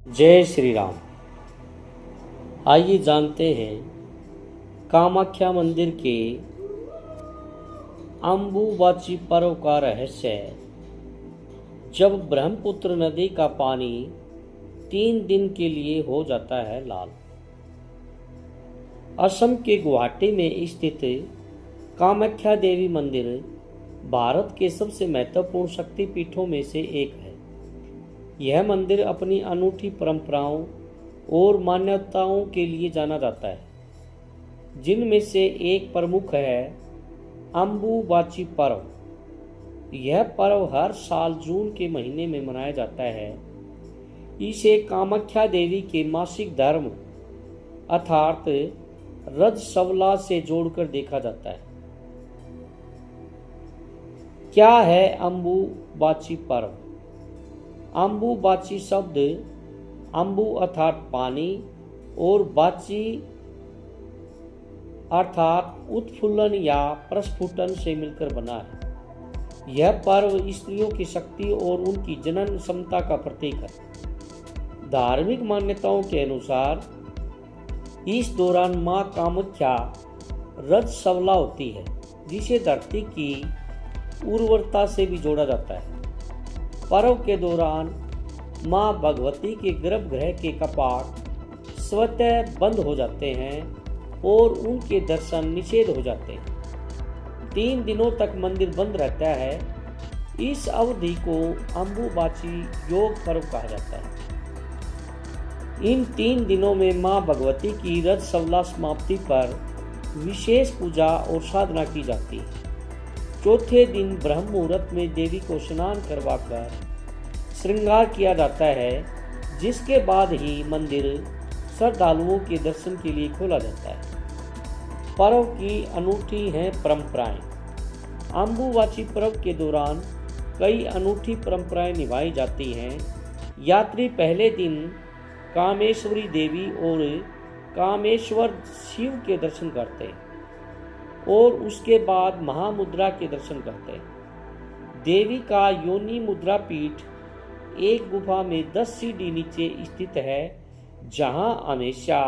जय श्री राम। आइए जानते हैं कामाख्या मंदिर के अम्बुबाची पर्व का रहस्य। जब ब्रह्मपुत्र नदी का पानी 3 दिन के लिए हो जाता है लाल। असम के गुवाहाटी में स्थित कामाख्या देवी मंदिर भारत के सबसे महत्वपूर्ण शक्तिपीठों में से एक है। यह मंदिर अपनी अनूठी परंपराओं और मान्यताओं के लिए जाना जाता है, जिनमें से एक प्रमुख है अम्बुबाची पर्व। यह पर्व हर साल जून के महीने में मनाया जाता है। इसे कामाख्या देवी के मासिक धर्म अर्थात रजस्वला से जोड़कर देखा जाता है। क्या है अम्बुबाची पर्व? अम्बुबाची शब्द अम्बु अर्थात पानी और बाची अर्थात उत्फुल्लन या प्रस्फुटन से मिलकर बना है। यह पर्व स्त्रियों की शक्ति और उनकी जनन क्षमता का प्रतीक है। धार्मिक मान्यताओं के अनुसार इस दौरान मां कामाख्या रजस्वला होती है, जिसे धरती की उर्वरता से भी जोड़ा जाता है। पर्व के दौरान मां भगवती के गर्भगृह के कपाट स्वतः बंद हो जाते हैं और उनके दर्शन निषेध हो जाते हैं। 3 दिनों तक मंदिर बंद रहता है। इस अवधि को अम्बुबाची योग पर्व कहा जाता है। इन 3 दिनों में मां भगवती की रजस्वला समाप्ति पर विशेष पूजा और साधना की जाती है। चौथे दिन ब्रह्म मुहूर्त में देवी को स्नान करवाकर श्रृंगार किया जाता है, जिसके बाद ही मंदिर श्रद्धालुओं के दर्शन के लिए खोला जाता है। पर्व की अनूठी हैं परंपराएं। अम्बुबाची पर्व के दौरान कई अनूठी परंपराएं निभाई जाती हैं। यात्री पहले दिन कामेश्वरी देवी और कामेश्वर शिव के दर्शन करते हैं और उसके बाद महामुद्रा के दर्शन करते हैं। देवी का योनि मुद्रा पीठ एक गुफा में 10 सीढ़ी नीचे स्थित है, जहां हमेशा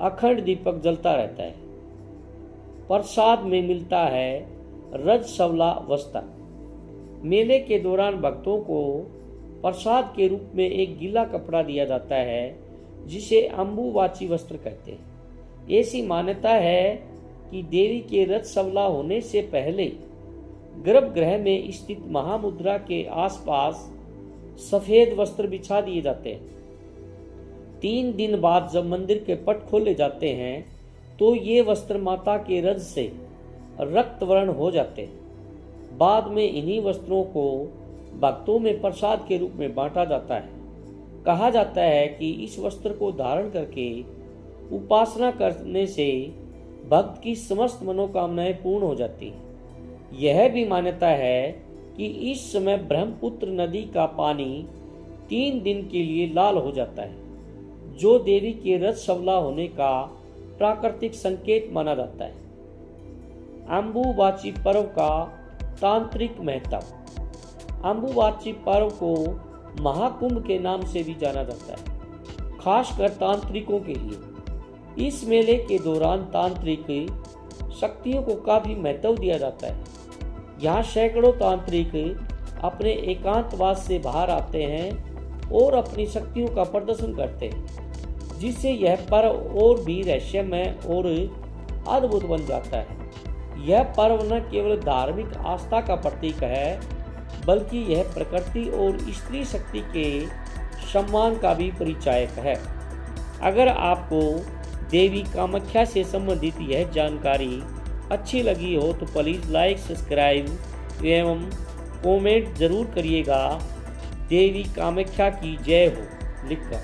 अखंड दीपक जलता रहता है। प्रसाद में मिलता है रजस्वला वस्त्र। मेले के दौरान भक्तों को प्रसाद के रूप में एक गीला कपड़ा दिया जाता है, जिसे अम्बुबाची वस्त्र कहते हैं। ऐसी मान्यता है कि देवी के रजस्वला होने से पहले गर्भगृह में स्थित महामुद्रा के आसपास सफेद वस्त्र बिछा दिए जाते हैं। 3 दिन बाद जब मंदिर के पट खोले जाते हैं तो ये वस्त्र माता के रज से रक्त वर्ण हो जाते हैं। बाद में इन्हीं वस्त्रों को भक्तों में प्रसाद के रूप में बांटा जाता है। कहा जाता है कि इस वस्त्र को धारण करके उपासना करने से भक्त की समस्त मनोकामनाएं पूर्ण हो जाती है। यह भी मान्यता है कि इस समय ब्रह्मपुत्र नदी का पानी 3 दिन के लिए लाल हो जाता है, जो देवी के रजस्वला होने का प्राकृतिक संकेत माना जाता है। अम्बुबाची पर्व का तांत्रिक महत्व। अम्बुबाची पर्व को महाकुंभ के नाम से भी जाना जाता है, खासकर तांत्रिकों के लिए। इस मेले के दौरान तांत्रिक शक्तियों को काफी महत्व दिया जाता है। यहाँ सैकड़ों तांत्रिक अपने एकांतवास से बाहर आते हैं और अपनी शक्तियों का प्रदर्शन करते हैं, जिससे यह पर्व और भी रहस्यमय और अद्भुत बन जाता है। यह पर्व न केवल धार्मिक आस्था का प्रतीक है, बल्कि यह प्रकृति और स्त्री शक्ति के सम्मान का भी परिचायक है। अगर आपको देवी कामाख्या से संबंधित यह जानकारी अच्छी लगी हो तो प्लीज़ लाइक, सब्सक्राइब एवं कमेंट जरूर करिएगा। देवी कामाख्या की जय हो लिखकर।